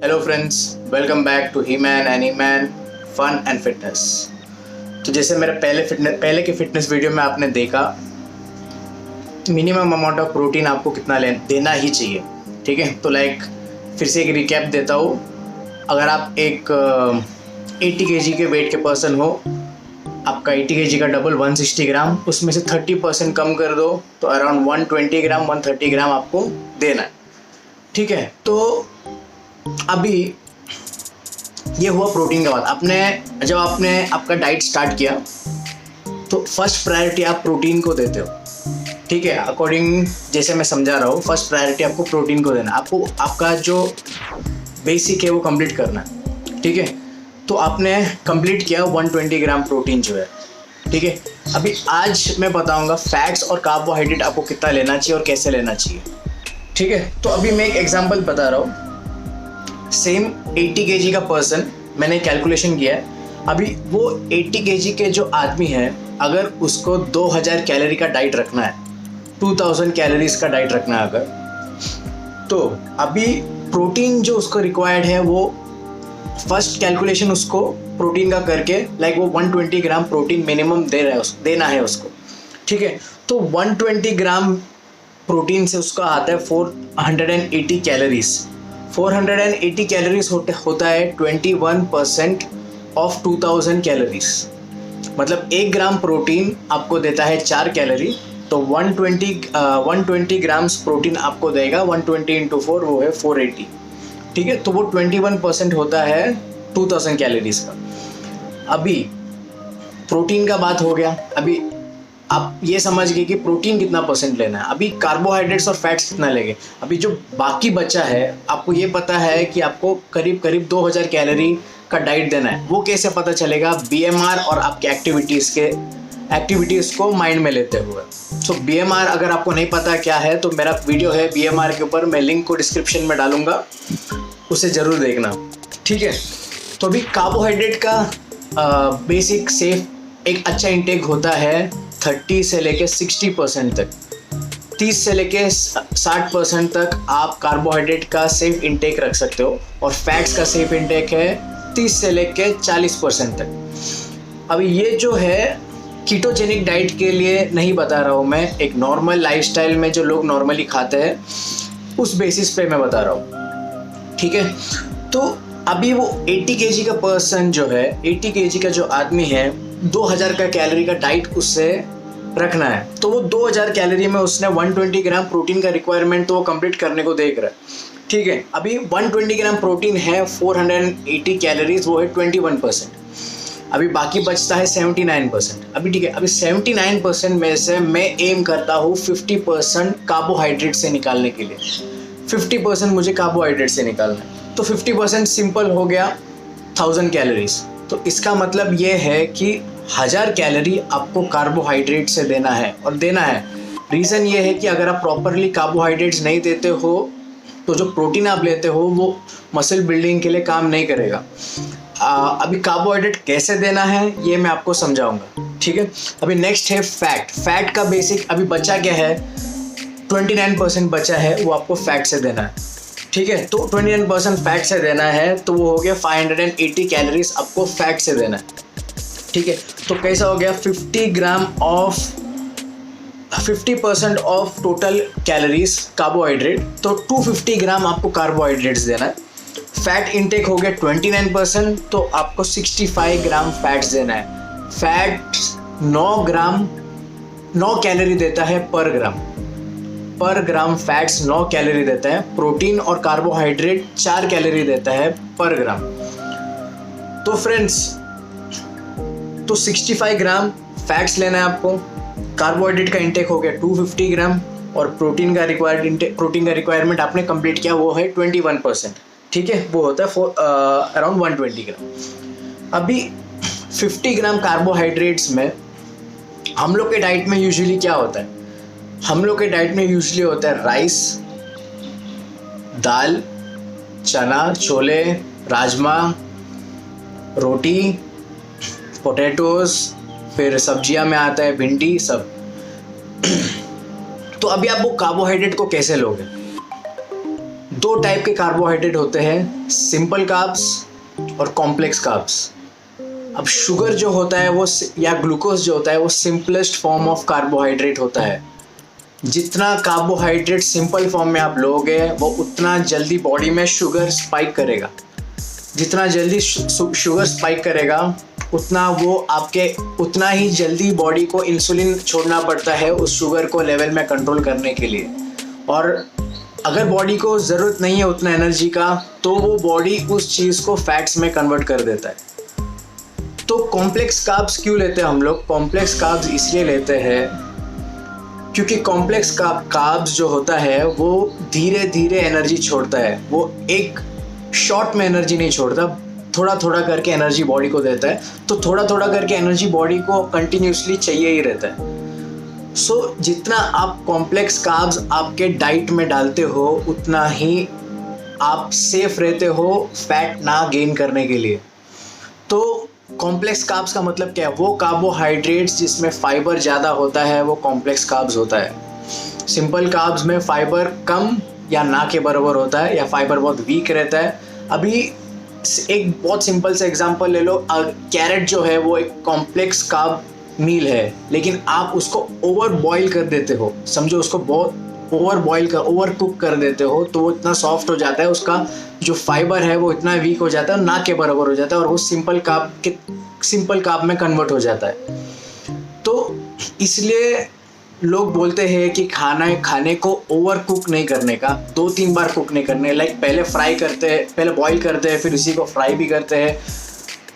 Hello friends, welcome back to he man any man fun and fitness. तो जैसे मेरे पहले के फिटनेस वीडियो में आपने देखा, मिनिमम अमाउंट ऑफ प्रोटीन आपको कितना देना ही चाहिए। ठीक है, तो फिर से एक रिकैप देता हूँ। अगर आप एक 80 kg के वेट के पर्सन हो, आपका 80 kg का डबल 160 ग्राम, उसमें से 30% कम कर दो तो अराउंड 120 ग्राम 130 ग्राम आपको देना है। ठीक है, तो अभी ये हुआ प्रोटीन का बात। जब आपने आपका डाइट स्टार्ट किया तो फर्स्ट प्रायोरिटी आप प्रोटीन को देते हो। ठीक है, अकॉर्डिंग जैसे मैं समझा रहा हूँ, फर्स्ट प्रायोरिटी आपको प्रोटीन को देना। आपको आपका जो बेसिक है वो कंप्लीट करना है। ठीक है, तो आपने कंप्लीट किया 120 ग्राम प्रोटीन जो है। ठीक है, अभी आज मैं बताऊंगा फैट्स और कार्बोहाइड्रेट आपको कितना लेना चाहिए और कैसे लेना चाहिए। ठीक है, तो अभी मैं एक एग्जांपल बता रहा हूँ। सेम 80 kg का पर्सन, मैंने कैलकुलेशन किया है। अभी वो 80 kg के जो आदमी है, अगर उसको 2000 कैलोरी का डाइट रखना है, 2000 कैलोरीज का डाइट रखना है अगर, तो अभी प्रोटीन जो उसको रिक्वायर्ड है, वो फर्स्ट कैलकुलेशन उसको प्रोटीन का करके वो 120 ग्राम प्रोटीन मिनिमम देना है उसको। ठीक है, तो 120 ग्राम प्रोटीन से उसका आता है 480 कैलोरीज। 480 कैलोरीज होता है 21% ऑफ 2000 कैलोरीज। मतलब 1 ग्राम प्रोटीन आपको देता है 4 कैलोरी, तो 120 ग्राम्स प्रोटीन आपको देगा। 120 इंटू 4 वो है 480। ठीक है, तो वो 21% होता है 2000 कैलोरीज का। अभी प्रोटीन का बात हो गया। अभी आप ये समझ गए कि प्रोटीन कितना परसेंट लेना है। अभी कार्बोहाइड्रेट्स और फैट्स कितना लेंगे। अभी जो बाकी बचा है, आपको ये पता है कि आपको करीब 2000 कैलोरी का डाइट देना है। वो कैसे पता चलेगा? बीएमआर और आपके एक्टिविटीज़ को माइंड में लेते हुए। सो बीएमआर अगर आपको नहीं पता क्या है, तो मेरा वीडियो है बीएमआर के ऊपर, मैं लिंक को डिस्क्रिप्शन में डालूंगा, उसे ज़रूर देखना। ठीक है, तो अभी कार्बोहाइड्रेट का बेसिक सेफ एक अच्छा इंटेक होता है 30 से लेके 60% तक। 30 से लेके 60% तक आप कार्बोहाइड्रेट का सेफ इंटेक रख सकते हो, और फैट्स का सेफ इंटेक है 30 से लेके 40% तक। अभी ये जो है कीटोजेनिक डाइट के लिए नहीं बता रहा हूँ मैं, एक नॉर्मल लाइफस्टाइल में जो लोग नॉर्मली खाते हैं उस बेसिस पे मैं बता रहा हूँ। ठीक है, तो अभी वो 80 kg का पर्सन जो है, 80 kg का जो आदमी है, 2000 का कैलोरी का डाइट उससे रखना है। तो वो 2000 कैलोरी में उसने 120 ग्राम प्रोटीन का रिक्वायरमेंट तो वो कंप्लीट करने को देख रहा है। ठीक है, अभी 120 ग्राम प्रोटीन है, 480 कैलोरीज, वो है 21%। अभी बाकी बचता है 79%। अभी ठीक है, अभी 79% में से मैं एम करता हूँ 50% कार्बोहाइड्रेट से निकालने के लिए। 50% मुझे कार्बोहाइड्रेट से निकालना है, तो 50% सिंपल हो गया 1000 कैलोरीज। तो इसका मतलब ये है कि 1000 कैलोरी आपको कार्बोहाइड्रेट से देना है, और देना है। रीज़न ये है कि अगर आप प्रॉपरली कार्बोहाइड्रेट्स नहीं देते हो तो जो प्रोटीन आप लेते हो वो मसल बिल्डिंग के लिए काम नहीं करेगा। अभी कार्बोहाइड्रेट कैसे देना है ये मैं आपको समझाऊंगा। ठीक है, अभी नेक्स्ट है फैट का बेसिक। अभी बचा क्या है? 29% बचा है, वो आपको फैट से देना है। ठीक है, तो 29% फैट से देना है, तो वो हो गया 580 कैलोरीज आपको फैट से देना है। ठीक है, तो कैसा हो गया? 50% ऑफ टोटल कैलोरीज कार्बोहाइड्रेट, तो 250 ग्राम आपको कार्बोहाइड्रेट्स देना है। फैट इनटेक हो गया 29%, तो आपको 65 ग्राम फैट्स देना है। फैट 9 कैलोरी देता है पर ग्राम फैट्स 9 कैलोरी देता है। प्रोटीन और कार्बोहाइड्रेट 4 कैलोरी देता है पर ग्राम। तो फ्रेंड्स, तो 65 ग्राम फैट्स लेना है आपको। कार्बोहाइड्रेट का इंटेक हो गया 250 ग्राम, और प्रोटीन का रिक्वायरमेंट आपने कंप्लीट किया, वो है 21%। ठीक है, वो होता है अराउंड 120 ग्राम। अभी 50 ग्राम कार्बोहाइड्रेट्स में हम लोग के डाइट में यूजुअली क्या होता है? हम लोग के डाइट में यूजुअली होता है राइस, दाल, चना, छोले, राजमा, रोटी, पोटैटोज, फिर सब्जियां में आता है भिंडी, सब। तो अभी आप वो कार्बोहाइड्रेट को कैसे लोगे? दो टाइप के कार्बोहाइड्रेट होते हैं, सिंपल कार्ब्स और कॉम्प्लेक्स कार्ब्स। अब शुगर जो होता है वो या ग्लूकोज जो होता है वो सिंपलेस्ट फॉर्म ऑफ कार्बोहाइड्रेट होता है। जितना कार्बोहाइड्रेट सिंपल फॉर्म में आप लोगे वो उतना जल्दी बॉडी में शुगर स्पाइक करेगा। जितना जल्दी शुगर स्पाइक करेगा उतना ही जल्दी बॉडी को इंसुलिन छोड़ना पड़ता है उस शुगर को लेवल में कंट्रोल करने के लिए। और अगर बॉडी को ज़रूरत नहीं है उतना एनर्जी का तो वो बॉडी उस चीज़ को फैट्स में कन्वर्ट कर देता है। तो कॉम्प्लेक्स कार्ब्स क्यों लेते हैं हम लोग? कॉम्प्लेक्स कार्ब्स इसलिए लेते हैं क्योंकि कॉम्प्लेक्स कार्ब्स जो होता है वो धीरे धीरे एनर्जी छोड़ता है। वो एक शॉट में एनर्जी नहीं छोड़ता, थोड़ा थोड़ा करके एनर्जी बॉडी को देता है। तो थोड़ा थोड़ा करके एनर्जी बॉडी को कंटिन्यूसली चाहिए ही रहता है। सो जितना आप कॉम्प्लेक्स कार्ब्स आपके डाइट में डालते हो उतना ही आप सेफ रहते हो फैट ना गेन करने के लिए। तो कॉम्प्लेक्स कार्ब्स का मतलब क्या है? वो कार्बोहाइड्रेट्स जिसमें फाइबर ज़्यादा होता है वो कॉम्प्लेक्स कार्ब्स होता है। सिंपल कार्ब्स में फाइबर कम या ना के बराबर होता है या फाइबर बहुत वीक रहता है। अभी एक बहुत सिंपल सा एग्जांपल ले लो, कैरेट जो है वो एक कॉम्प्लेक्स कार्ब मील है, लेकिन आप उसको ओवर बॉईल कर देते हो, समझो उसको बहुत ओवर कुक कर देते हो तो वो इतना सॉफ्ट हो जाता है, उसका जो फाइबर है वो इतना वीक हो जाता है, ना के बराबर हो जाता है और वो सिंपल कार्ब में कन्वर्ट हो जाता है। तो इसलिए लोग बोलते हैं कि खाने को ओवर कुक नहीं करने का, 2-3 बार कुक नहीं करने। लाइक पहले बॉईल करते हैं फिर उसी को फ्राई भी करते हैं।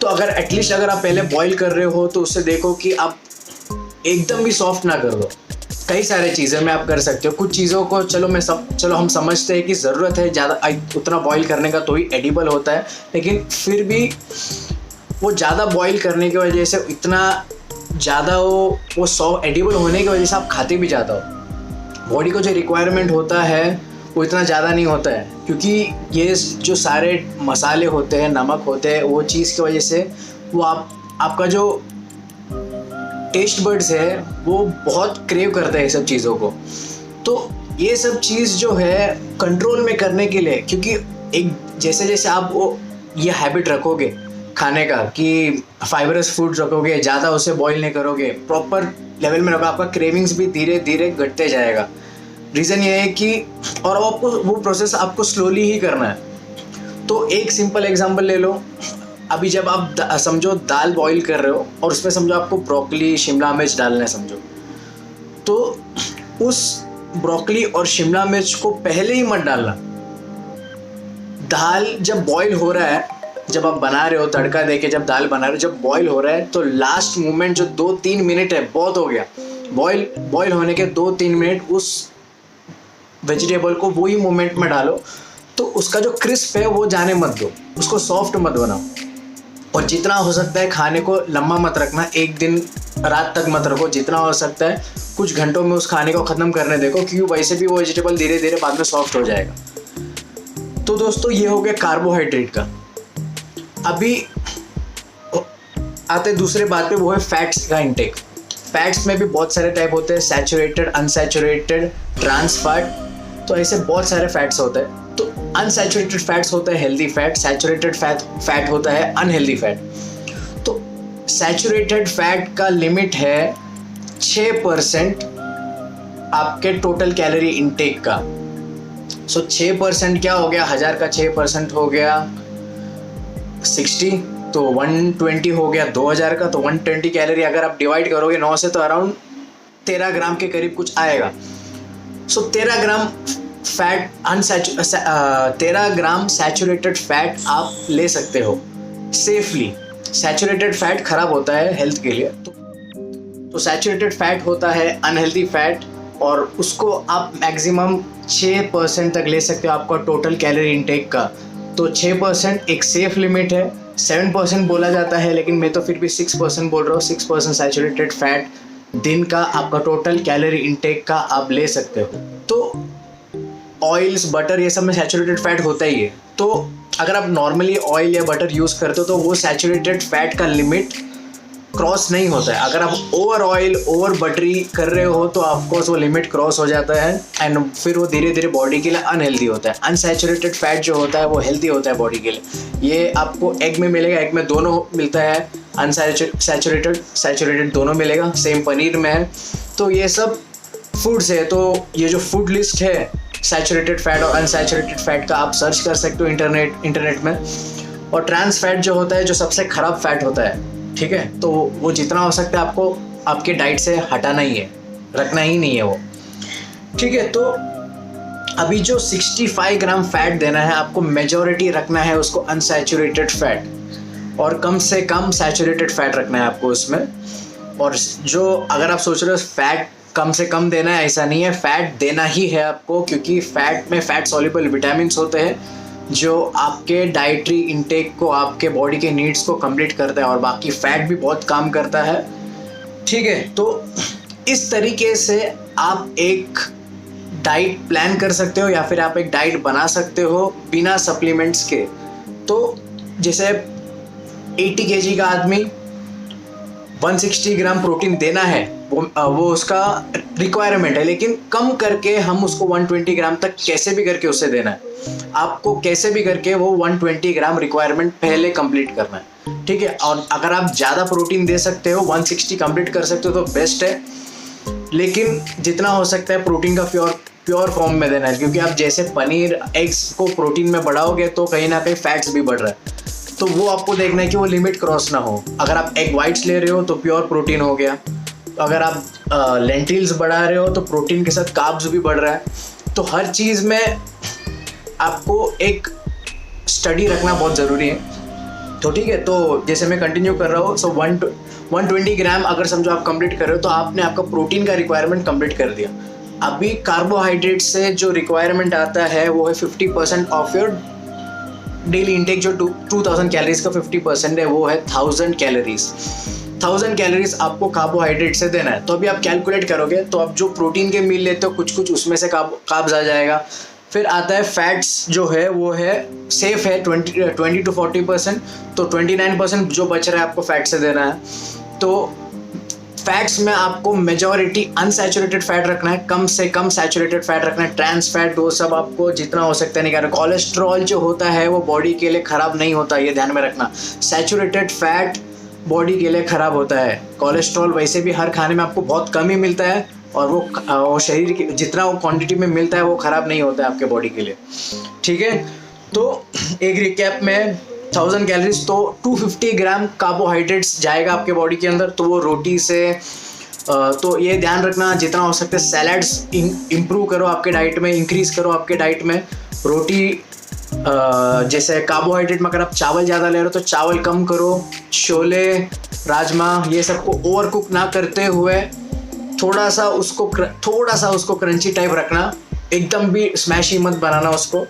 तो अगर आप पहले बॉईल कर रहे हो तो उससे देखो कि आप एकदम भी सॉफ्ट ना कर दो। कई सारे चीज़ें में आप कर सकते हो। कुछ चीज़ों को चलो हम समझते हैं कि ज़रूरत है ज़्यादा उतना बॉईल करने का तो ही एडिबल होता है, लेकिन फिर भी वो ज़्यादा बॉईल करने की वजह से इतना ज़्यादा वो सॉफ्ट एडिबल होने की वजह से आप खाते भी ज़्यादा हो। बॉडी को जो रिक्वायरमेंट होता है वो इतना ज़्यादा नहीं होता है, क्योंकि ये जो सारे मसाले होते हैं, नमक होते हैं, वो चीज़ की वजह से वो आपका जो टेस्ट बड्स है वो बहुत क्रेव करता है ये सब चीज़ों को। तो ये सब चीज़ जो है कंट्रोल में करने के लिए, क्योंकि एक जैसे आप वो ये हैबिट रखोगे खाने का कि फाइबरस फूड रखोगे, ज़्यादा उसे बॉईल नहीं करोगे, प्रॉपर लेवल में रखो, आपका क्रेविंग्स भी धीरे धीरे घटते जाएगा। रीज़न ये है कि और आपको वो प्रोसेस आपको स्लोली ही करना है। तो एक सिंपल एग्जांपल ले लो। अभी जब आप समझो दाल बॉईल कर रहे हो और उसमें समझो आपको ब्रोकली शिमला मिर्च डालना है समझो, तो उस ब्रोकली और शिमला मिर्च को पहले ही मत डालना। दाल जब बॉईल हो रहा है, जब आप बना रहे हो तड़का देके, जब दाल बना रहे हो, जब बॉईल हो रहा है तो लास्ट मोमेंट जो 2-3 मिनट है बहुत हो गया। बॉईल होने के 2-3 मिनट उस वेजिटेबल को वही मोमेंट में डालो, तो उसका जो क्रिस्प है वो जाने मत दो, उसको सॉफ्ट मत बनाओ। और जितना हो सकता है खाने को लंबा मत रखना, एक दिन रात तक मत रखो, जितना हो सकता है कुछ घंटों में उस खाने को ख़त्म करने देखो, क्योंकि वैसे भी वो वेजिटेबल धीरे धीरे बाद में सॉफ्ट हो जाएगा। तो दोस्तों ये हो गया कार्बोहाइड्रेट का। अभी आते दूसरे बात पे, वो है फैट्स का इंटेक। फैट्स में भी बहुत सारे टाइप होते हैं, सैचुरेटेड, अनसैचुरेटेड, ट्रांस फैट, तो ऐसे बहुत सारे फैट्स होते हैं। तो अनसैचुरेटेड फैट्स होता है हेल्दी फैट, सैचुरेटेड फैट होता है अनहेल्दी फैट। तो सैचुरेटेड फैट का लिमिट है 6% आपके टोटल कैलोरी इंटेक का। सो 6% क्या हो गया? 1000 का 6% हो गया 60, तो 120 हो गया 2000 का, तो 120 कैलोरी अगर आप डिवाइड करोगे 9 से तो अराउंड 13 ग्राम के करीब कुछ आएगा। सो 13 ग्राम फैट 13 ग्राम सैचुरेटेड फैट आप ले सकते हो सेफली। सैचुरेटेड फैट खराब होता है हेल्थ के लिए, तो सैचुरेटेड फैट होता है अनहेल्दी फैट, और उसको आप मैक्सिमम 6% तक ले सकते हो आपका टोटल कैलोरी इंटेक का। तो 6% एक सेफ लिमिट है। 7% बोला जाता है, लेकिन मैं तो फिर भी 6% बोल रहा हूँ। 6% सैचुरेटेड फैट दिन का आपका टोटल कैलोरी इंटेक का आप ले सकते हो। तो ऑयल्स, बटर, ये सब में सैचुरेटेड फैट होता ही है। तो अगर आप नॉर्मली ऑयल या बटर यूज़ करते हो तो वो सैचुरेटेड फैट का लिमिट क्रॉस नहीं होता है। अगर आप ओवर ऑयल ओवर बटरी कर रहे हो तो ऑफकोर्स वो लिमिट क्रॉस हो जाता है एंड फिर वो धीरे धीरे बॉडी के लिए अनहेल्दी होता है। अनसैचुरेटेड फैट जो होता है वो हेल्दी होता है बॉडी के लिए। ये आपको एग में मिलेगा, एग में दोनों मिलता है, अनसैचुरेटेड सैचुरेटेड दोनों मिलेगा, सेम पनीर में है। तो ये सब फूड्स है। तो ये जो फूड लिस्ट है सैचुरेटेड फैट और अनसैचुरेटेड फैट का, आप सर्च कर सकते हो इंटरनेट में। और ट्रांस फैट जो होता है जो सबसे ख़राब फैट होता है, ठीक है, तो वो जितना हो सकता है आपको आपके डाइट से हटाना ही है, रखना ही नहीं है वो, ठीक है। तो अभी जो 65 ग्राम फैट देना है आपको, मेजॉरिटी रखना है उसको अनसैचुरेटेड फैट और कम से कम सैचुरेटेड फैट रखना है आपको उसमें। और जो अगर आप सोच रहे हो फैट कम से कम देना है, ऐसा नहीं है, फैट देना ही है आपको, क्योंकि फैट में फैट सॉल्युबल विटामिन्स होते हैं जो आपके डाइटरी इनटेक को, आपके बॉडी के नीड्स को कंप्लीट करता है। और बाकी फैट भी बहुत काम करता है, ठीक है। तो इस तरीके से आप एक डाइट प्लान कर सकते हो या फिर आप एक डाइट बना सकते हो बिना सप्लीमेंट्स के। तो जैसे 80 kg का आदमी 160 ग्राम प्रोटीन देना है, वो उसका रिक्वायरमेंट है, लेकिन कम करके हम उसको 120 ग्राम तक कैसे भी करके उसे देना है। आपको कैसे भी करके वो 120 ग्राम रिक्वायरमेंट पहले कंप्लीट करना है, ठीक है। और अगर आप ज़्यादा प्रोटीन दे सकते हो, 160 कंप्लीट कर सकते हो तो बेस्ट है, लेकिन जितना हो सकता है प्रोटीन का प्योर फॉर्म में देना है। क्योंकि आप जैसे पनीर एग्स को प्रोटीन में बढ़ाओगे तो कहीं ना कहीं फैट्स भी बढ़ रहा है, तो वो आपको देखना है कि वो लिमिट क्रॉस ना हो। अगर आप एग वाइट्स ले रहे हो तो प्योर प्रोटीन हो गया, अगर आप लेंटिल्स बढ़ा रहे हो तो प्रोटीन के साथ कार्ब्स भी बढ़ रहा है। तो हर चीज़ में आपको एक स्टडी रखना बहुत ज़रूरी है, तो ठीक है। तो जैसे मैं कंटिन्यू कर रहा हूँ, सो 120 ग्राम अगर समझो आप कंप्लीट कर रहे हो तो आपने आपका प्रोटीन का रिक्वायरमेंट कंप्लीट कर दिया। अभी कार्बोहाइड्रेट से जो रिक्वायरमेंट आता है वो है 50% ऑफ योर डेली इंटेक। जो 2000 कैलोरीज का 50% है वो है 1000 कैलोरीज। 1000 कैलोरीज आपको कार्बोहाइड्रेट से देना है। तो अभी आप कैलकुलेट करोगे तो आप जो प्रोटीन के मील लेते हो कुछ उसमें से कार्ब्स आ जाएगा। फिर आता है फैट्स, जो है वो है सेफ है 20 to 40%, तो 29% जो बच रहा है आपको फैट से देना है। तो फैट्स में आपको मेजॉरिटी अनसैचुरेटेड फैट रखना है, कम से कम सैचुरेटेड फैट रखना है। ट्रांस फैट वो सब आपको जितना हो सकता है नहीं करना। कोलेस्ट्रॉल जो होता है वो बॉडी के लिए ख़राब नहीं होता, ये ध्यान में रखना। सैचुरेटेड फैट बॉडी के लिए ख़राब होता है। कोलेस्ट्रॉल वैसे भी हर खाने में आपको बहुत कम ही मिलता है और वो शरीर के जितना वो क्वांटिटी में मिलता है वो ख़राब नहीं होता है आपके बॉडी के लिए, ठीक है। तो एक रिकैप में 1000 कैलोरीज, तो 250 ग्राम कार्बोहाइड्रेट्स जाएगा आपके बॉडी के अंदर। तो वो रोटी से, तो ये ध्यान रखना जितना हो सकता है सैलड्स इम्प्रूव करो आपके डाइट में, इंक्रीज़ करो आपके डाइट में। रोटी जैसे कार्बोहाइड्रेट में अगर आप चावल ज़्यादा ले रहे हो तो चावल कम करो। छोले, राजमा, ये सबको ओवर कुक ना करते हुए थोड़ा सा उसको क्रंची टाइप रखना, एकदम भी स्मैश ही मत बनाना उसको,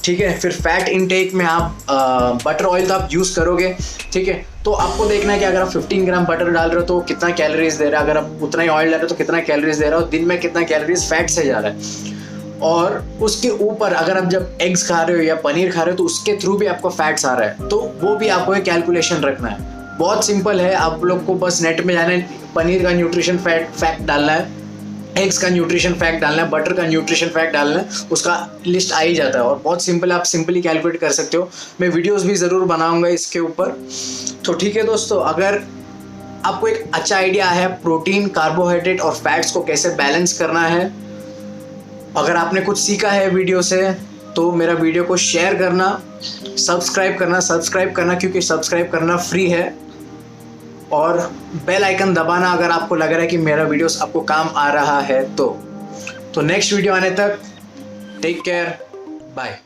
ठीक है। फिर फैट इनटेक में आप बटर ऑयल तो आप यूज़ करोगे, ठीक है। तो आपको देखना है कि अगर आप 15 ग्राम बटर डाल रहे हो तो कितना कैलोरीज दे रहा है, अगर आप उतना ही ऑयल डाल रहे हो तो कितना कैलोरीज दे रहा हो, दिन में कितना कैलोरीज फैट से जा रहा है। और उसके ऊपर अगर आप जब एग्स खा रहे हो या पनीर खा रहे हो तो उसके थ्रू भी आपको फैट्स आ रहा है, तो वो भी आपको एक कैलकुलेशन रखना है। बहुत सिंपल है, आप लोग को बस नेट में जाना है, पनीर का न्यूट्रिशन फैक्ट डालना है, एग्स का न्यूट्रिशन फैक्ट डालना है, बटर का न्यूट्रिशन फैक्ट डालना है, उसका लिस्ट आ ही जाता है। और बहुत सिंपल है, आप सिंपली कैलकुलेट कर सकते हो। मैं वीडियोस भी ज़रूर बनाऊंगा इसके ऊपर। तो ठीक है दोस्तों, अगर आपको एक अच्छा आइडिया है प्रोटीन, कार्बोहाइड्रेट और फैट्स को कैसे बैलेंस करना है, अगर आपने कुछ सीखा है वीडियो से, तो मेरा वीडियो को शेयर करना, सब्सक्राइब करना क्योंकि सब्सक्राइब करना फ्री है, और बेल आइकन दबाना अगर आपको लग रहा है कि मेरा वीडियोस आपको काम आ रहा है तो नेक्स्ट वीडियो आने तक टेक केयर, बाय।